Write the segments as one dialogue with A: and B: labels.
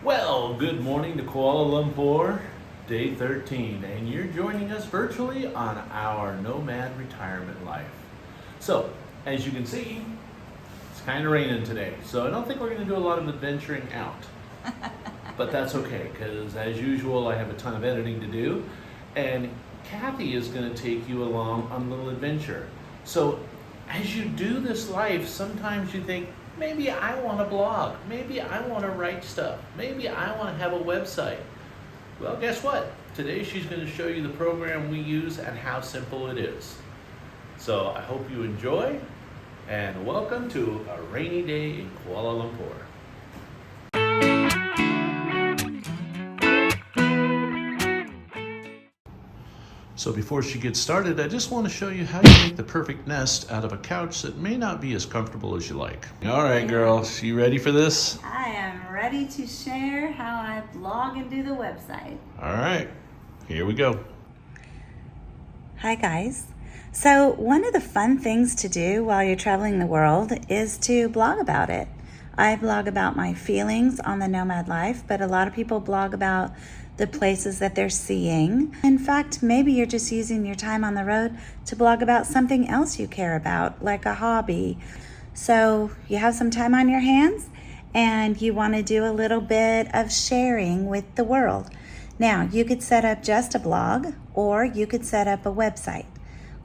A: Well, good morning to Kuala Lumpur, day 13, and you're joining us virtually on our nomad retirement life. So, as you can see, it's kind of raining today, so I don't think we're going to do a lot of adventuring out. But that's okay, because as usual, I have a ton of editing to do, and Kathy is going to take you along on a little adventure. So, as you do this life, sometimes you think, maybe I want to blog, maybe I want to write stuff, maybe I want to have a website. Well, guess what? Today she's going to show you the program we use and how simple it is. So I hope you enjoy, and welcome to a rainy day in Kuala Lumpur. So before she gets started, I just want to show you how you make the perfect nest out of a couch that may not be as comfortable as you like. All right, girl, so you ready for this?
B: I am ready to share how I blog and do the website.
A: All right, here we go.
B: Hi guys. So one of the fun things to do while you're traveling the world is to blog about it. I blog about my feelings on the nomad life, but a lot of people blog about the places that they're seeing. In fact, maybe you're just using your time on the road to blog about something else you care about, like a hobby. So you have some time on your hands and you want to do a little bit of sharing with the world. Now, you could set up just a blog or you could set up a website.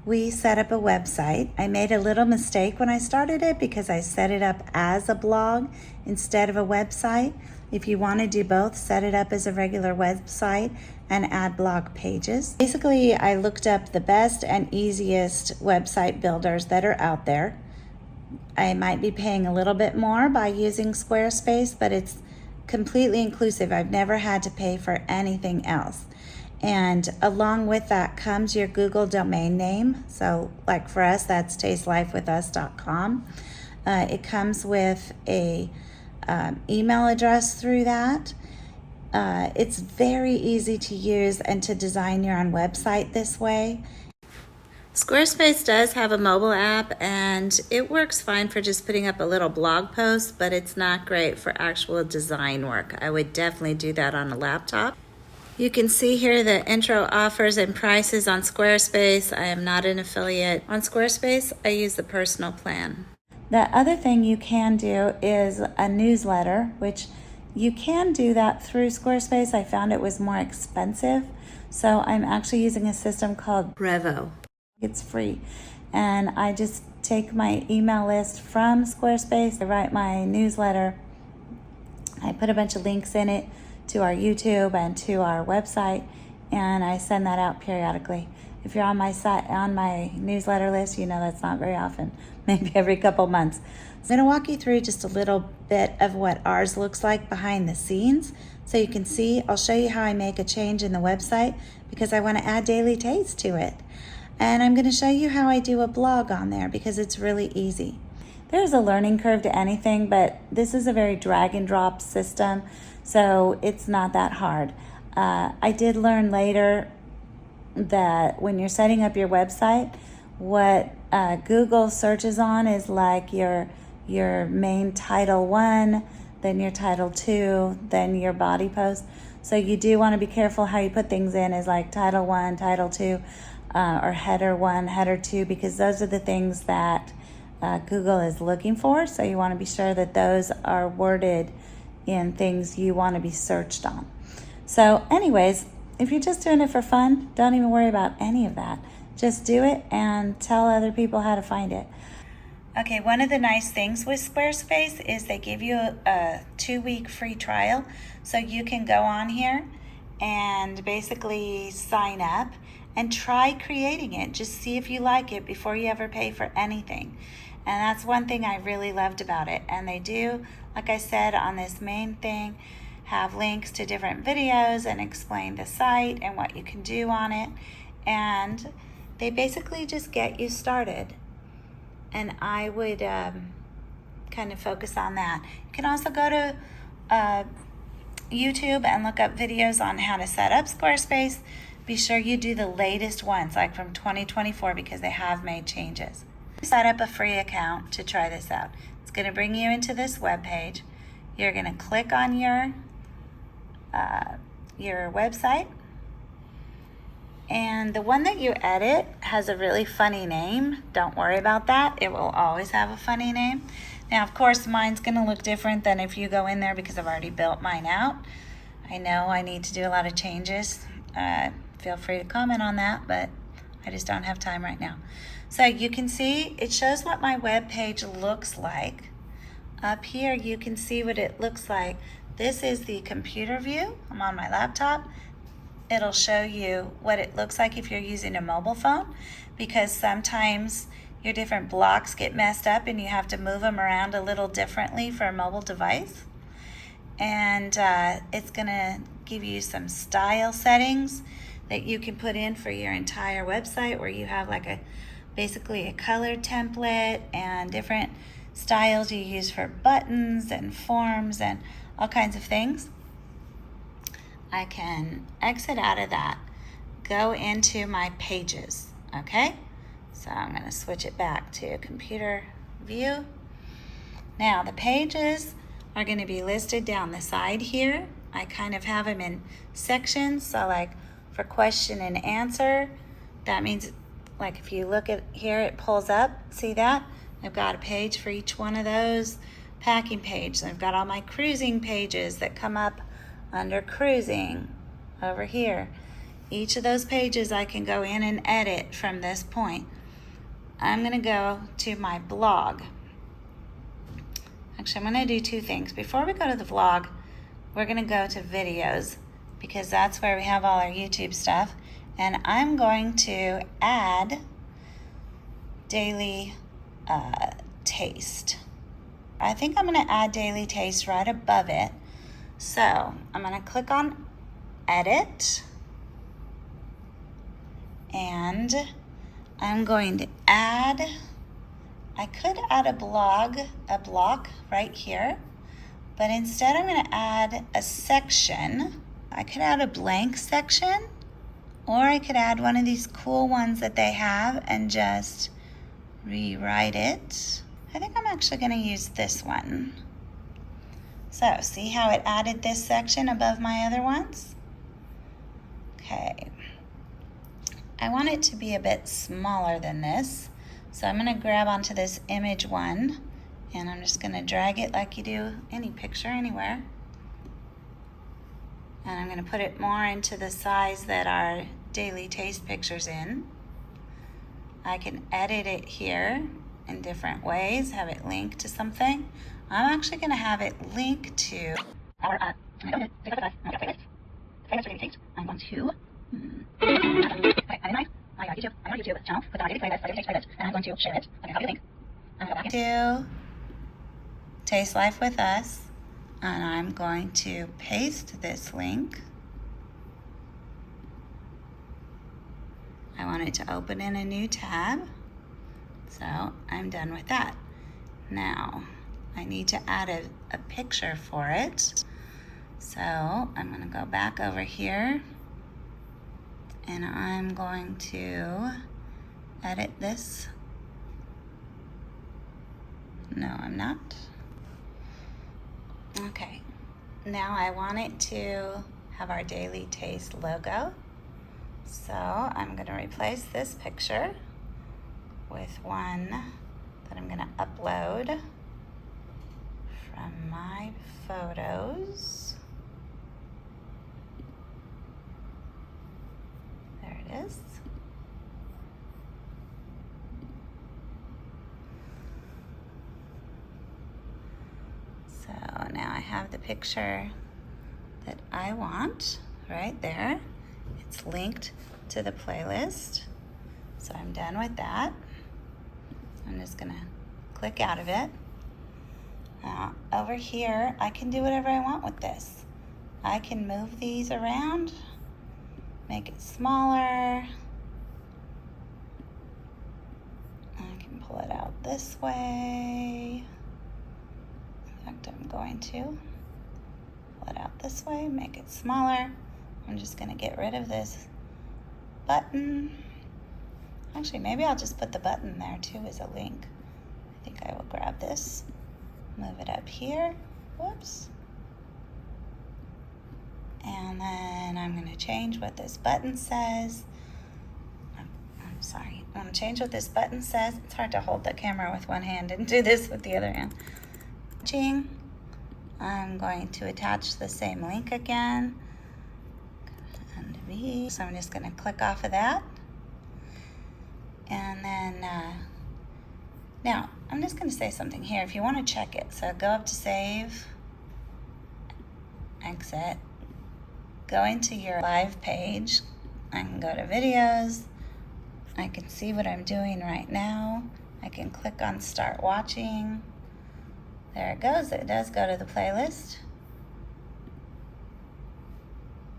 B: We set up a website. I made a little mistake when I started it because I set it up as a blog instead of a website. If you want to do both, set it up as a regular website and add blog pages. Basically, I looked up the best and easiest website builders that are out there. I might be paying a little bit more by using Squarespace, but it's completely inclusive. I've never had to pay for anything else. And along with that comes your Google domain name. So like for us, that's tastelifewithus.com. It comes with a email address through that. It's very easy to use and to design your own website this way. Squarespace does have a mobile app and it works fine for just putting up a little blog post, but it's not great for actual design work. I would definitely do that on a laptop. You can see here the intro offers and prices on Squarespace. I am not an affiliate. On Squarespace, I use the personal plan. The other thing you can do is a newsletter, which you can do that through Squarespace. I found it was more expensive, so I'm actually using a system called Brevo. It's free, and I just take my email list from Squarespace. I write my newsletter. I put a bunch of links in it to our YouTube and to our website, and I send that out periodically. If you're on my site, on my newsletter list, you know that's not very often, maybe every couple months. So I'm going to walk you through just a little bit of what ours looks like behind the scenes so you can see. I'll show you how I make a change in the website because I want to add daily taste to it. And I'm going to show you how I do a blog on there because it's really easy. There's a learning curve to anything, but this is a very drag and drop system, so it's not that hard. I did learn later that when you're setting up your website, what Google searches on is like your main title 1, then your title 2, then your body post. So you do want to be careful how you put things in, is like title 1, title 2, or header 1, header 2, because those are the things that Google is looking for. So you want to be sure that those are worded in things you want to be searched on. So anyways, if you're just doing it for fun, don't even worry about any of that. Just do it and tell other people how to find it. Okay, one of the nice things with Squarespace is they give you a 2-week free trial. So you can go on here and basically sign up and try creating it. Just see if you like it before you ever pay for anything. And that's one thing I really loved about it. And they do, like I said, on this main thing, have links to different videos and explain the site and what you can do on it. And they basically just get you started. And I would kind of focus on that. You can also go to YouTube and look up videos on how to set up Squarespace. Be sure you do the latest ones, like from 2024, because they have made changes. Set up a free account to try this out. It's going to bring you into this web page. You're going to click on your your website. And the one that you edit has a really funny name. Don't worry about that. It will always have a funny name. Now, of course, mine's going to look different than if you go in there because I've already built mine out. I know I need to do a lot of changes. Feel free to comment on that, but I just don't have time right now. So you can see it shows what my web page looks like. Up here, you can see what it looks like. This is the computer view. I'm on my laptop. It'll show you what it looks like if you're using a mobile phone, because sometimes your different blocks get messed up and you have to move them around a little differently for a mobile device. And it's gonna give you some style settings that you can put in for your entire website, where you have like basically a color template and different styles you use for buttons and forms and all kinds of things. I can exit out of that, go into my pages, okay? So I'm gonna switch it back to computer view. Now the pages are gonna be listed down the side here. I kind of have them in sections, so like for question and answer, that means like if you look at here, it pulls up, see that? I've got a page for each one of those. Packing page, I've got all my cruising pages that come up under cruising over here. Each of those pages I can go in and edit from this point. I'm gonna go to my blog. Actually, I'm gonna do two things. Before we go to the vlog, we're gonna go to videos, because that's where we have all our YouTube stuff. And I'm going to add daily taste. I think I'm gonna add daily taste right above it. So I'm gonna click on edit, and I'm going to add, I could add a block right here, but instead I'm gonna add a section. I could add a blank section, or I could add one of these cool ones that they have and just rewrite it. I think I'm actually gonna use this one. So see how it added this section above my other ones? Okay. I want it to be a bit smaller than this. So I'm gonna grab onto this image one, and I'm just gonna drag it like you do any picture anywhere. And I'm gonna put it more into the size that our daily taste picture's in. I can edit it here in different ways, have it linked to something. I'm actually going to have it linked to our I'm going to my YouTube channel with our daily playlist, and I'm going to share it. I'm going to copy the link. I'm going to go back to Taste Life with Us, and I'm going to paste this link. I want it to open in a new tab. So I'm done with that. Now I need to add a picture for it. So I'm going to go back over here, and I'm going to edit this. No, I'm not. Okay, now I want it to have our Daily Taste logo. So I'm going to replace this picture with one that I'm going to upload from my photos. There it is. So now I have the picture that I want right there. It's linked to the playlist. So I'm done with that. I'm just gonna click out of it. Now over here, I can do whatever I want with this. I can move these around, make it smaller. I can pull it out this way. In fact, I'm going to pull it out this way, make it smaller. I'm just gonna get rid of this button. Actually, maybe I'll just put the button there too as a link. I think I will grab this, move it up here. Whoops. And then I'm going to change what this button says. I'm sorry. I'm going to change what this button says. It's hard to hold the camera with one hand and do this with the other hand. I'm going to attach the same link again. So I'm just going to click off of that. And then now I'm just going to say something here if you want to check it. So go up to save, exit, go into your live page. I can go to videos. I can see what I'm doing right now. I can click on start watching. There it goes. It does go to the playlist.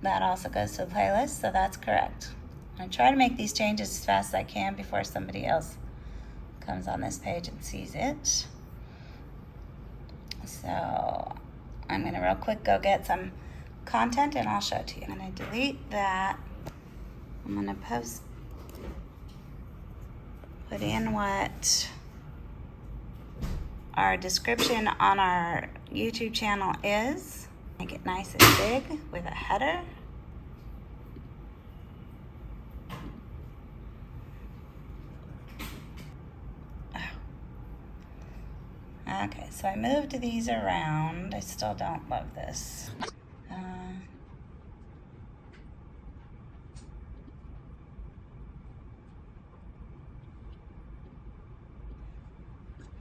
B: That also goes to the playlist, so that's correct. I try to make these changes as fast as I can before somebody else comes on this page and sees it. So I'm gonna real quick go get some content and I'll show it to you. I'm gonna delete that. I'm gonna put in what our description on our YouTube channel is. Make it nice and big with a header. Okay, so I moved these around. I still don't love this.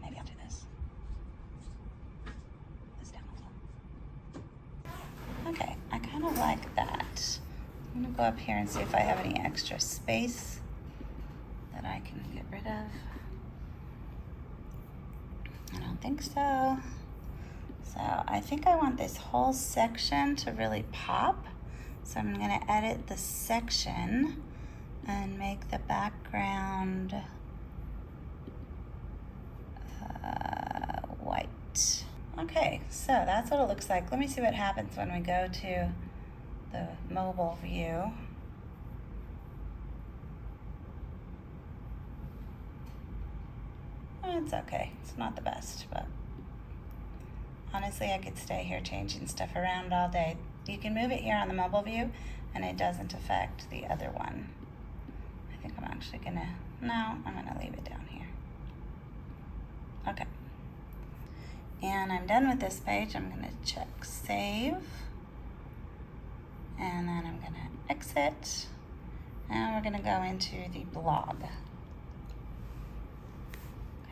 B: Maybe I'll do this. This down a little. Okay, I kind of like that. I'm gonna go up here and see if I have any extra space that I can get rid of. I don't think so. So I think I want this whole section to really pop. So I'm gonna edit the section and make the background white. Okay, so that's what it looks like. Let me see what happens when we go to the mobile view. It's okay. It's not the best, but honestly, I could stay here changing stuff around all day. You can move it here on the mobile view, and it doesn't affect the other one. I think I'm actually gonna, no, I'm gonna leave it down here. Okay. And I'm done with this page. I'm gonna check save. And then I'm gonna exit. And we're gonna go into the blog.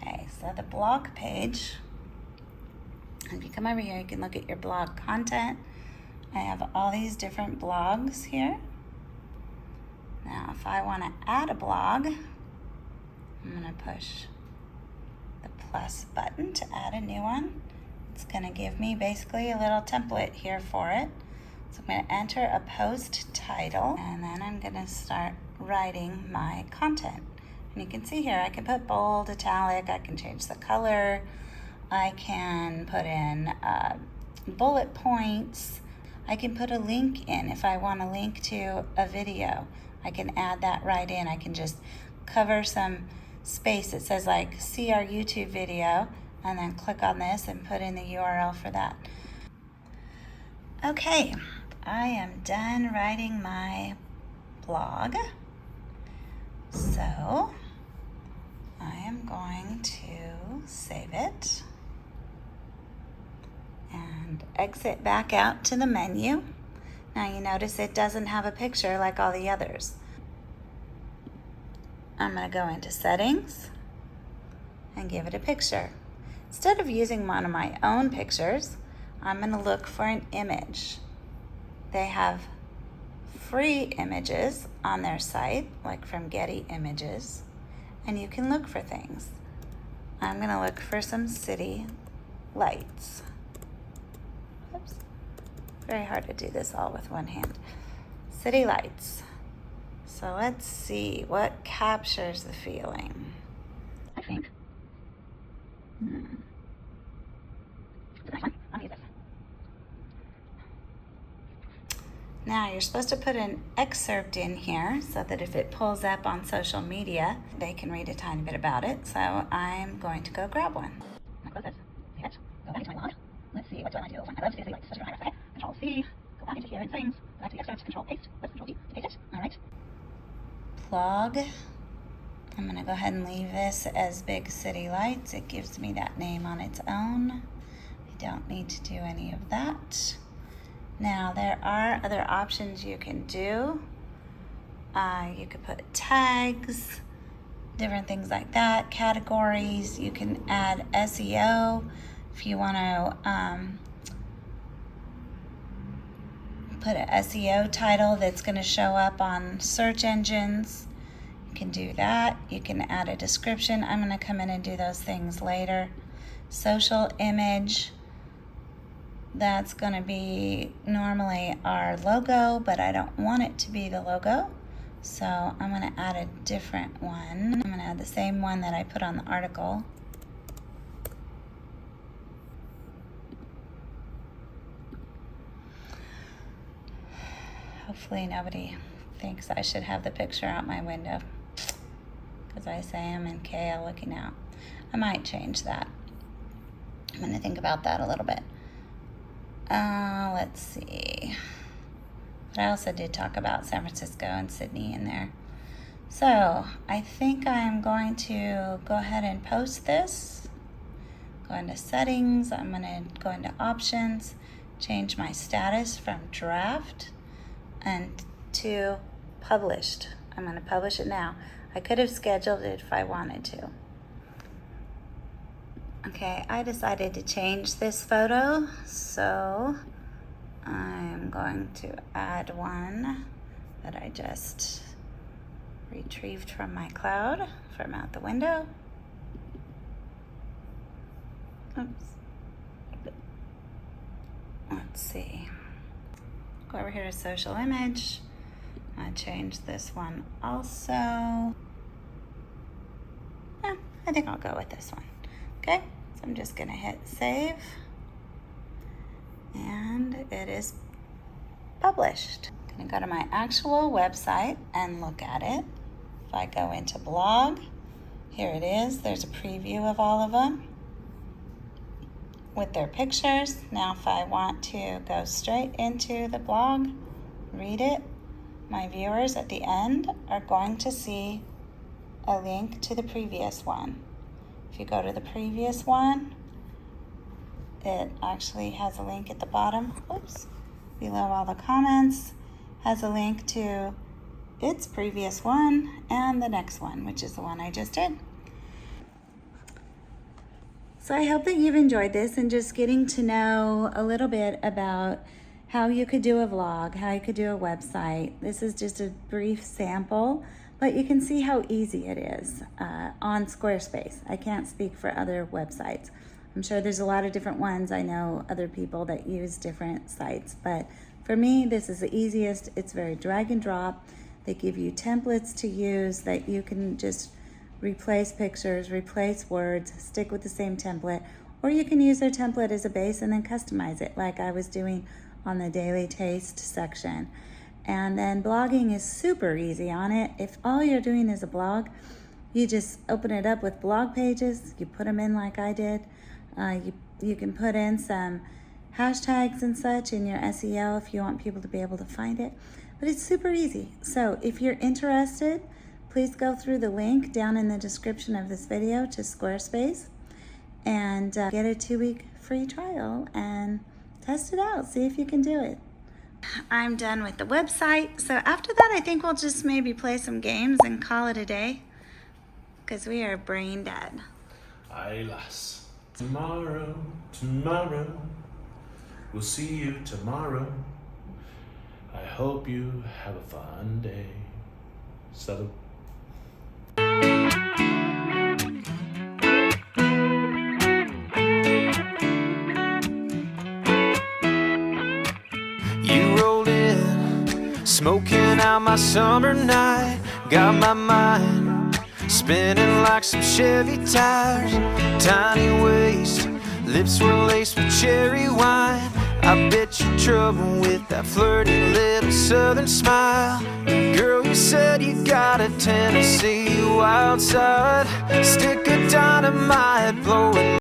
B: Okay, so the blog page, if you come over here, you can look at your blog content. I have all these different blogs here. Now, if I want to add a blog, I'm going to push the plus button to add a new one. It's going to give me basically a little template here for it. So I'm going to enter a post title, and then I'm going to start writing my content. And you can see here, I can put bold, italic, I can change the color, I can put in bullet points, I can put a link in if I want to link to a video. I can add that right in. I can just cover some space that says like, see our YouTube video, and then click on this and put in the URL for that. Okay, I am done writing my blog. So I am going to save it and exit back out to the menu. Now you notice it doesn't have a picture like all the others. I'm going to go into settings and give it a picture. Instead of using one of my own pictures, I'm going to look for an image. They have free images on their site, like from Getty Images, and you can look for things. I'm going to look for some city lights. Oops. Very hard to do this all with one hand. City lights. So let's see what captures the feeling. I think. I'll use this. Now you're supposed to put an excerpt in here so that if it pulls up on social media, they can read a tiny bit about it. So I'm going to go grab one. I'll close this. Hit. Go back into my log. Let's see, what do I want to do? I love to see lights. Control C. Go back into here and things. blog. I'm going to go ahead and leave this as Big City Lights. It gives me that name on its own. I don't need to do any of that. Now, there are other options you can do. You could put tags, different things like that, categories. You can add SEO if you want to put an SEO title that's going to show up on search engines. You can do that. You can add a description. I'm going to come in and do those things later. Social image. That's going to be normally our logo, but I don't want it to be the logo. So I'm going to add a different one. I'm going to add the same one that I put on the article. Hopefully nobody thinks I should have the picture out my window, because I say I'm in Kale looking out. I might change that. I'm going to think about that a little bit. Let's see. But I also did talk about San Francisco and Sydney in there. So I think I'm going to go ahead and post this. Go into settings. I'm going to go into options, change my status from draft and to published. I'm going to publish it now. I could have scheduled it if I wanted to. Okay, I decided to change this photo, so I'm going to add one that I just retrieved from my cloud from out the window. Oops. Let's see. Go over here to social image. I change this one also. I think I'll go with this one. Okay, so I'm just gonna hit save. And it is published. I'm gonna go to my actual website and look at it. If I go into blog, here it is. There's a preview of all of them with their pictures. Now if I want to go straight into the blog, read it, my viewers at the end are going to see a link to the previous one. If you go to the previous one, it actually has a link at the bottom, oops, below all the comments, has a link to its previous one and the next one, which is the one I just did. So I hope that you've enjoyed this and just getting to know a little bit about how you could do a vlog, how you could do a website. This is just a brief sample, but you can see how easy it is on Squarespace. I can't speak for other websites. I'm sure there's a lot of different ones. I know other people that use different sites, but for me, this is the easiest. It's very drag and drop. They give you templates to use that you can just replace pictures, replace words, stick with the same template, or you can use their template as a base and then customize it like I was doing on the Daily Taste section. And then blogging is super easy on it. If all you're doing is a blog, you just open it up with blog pages, you put them in like I did. You can put in some hashtags and such in your SEO if you want people to be able to find it. But it's super easy. So if you're interested, please go through the link down in the description of this video to Squarespace and get a 2-week free trial and test it out. See if you can do it. I'm done with the website. So after that, I think we'll just maybe play some games and call it a day because we are brain dead.
A: Ay, las. Tomorrow, we'll see you tomorrow. I hope you have a fun day. Salud.
C: You rolled in, smoking out my summer night. Got my mind spinning like some Chevy tires. Tiny waist, lips were laced with cherry wine. I bet you're trouble with that flirty little southern smile. Girl, you said you got a Tennessee wild side. Stick of dynamite blowing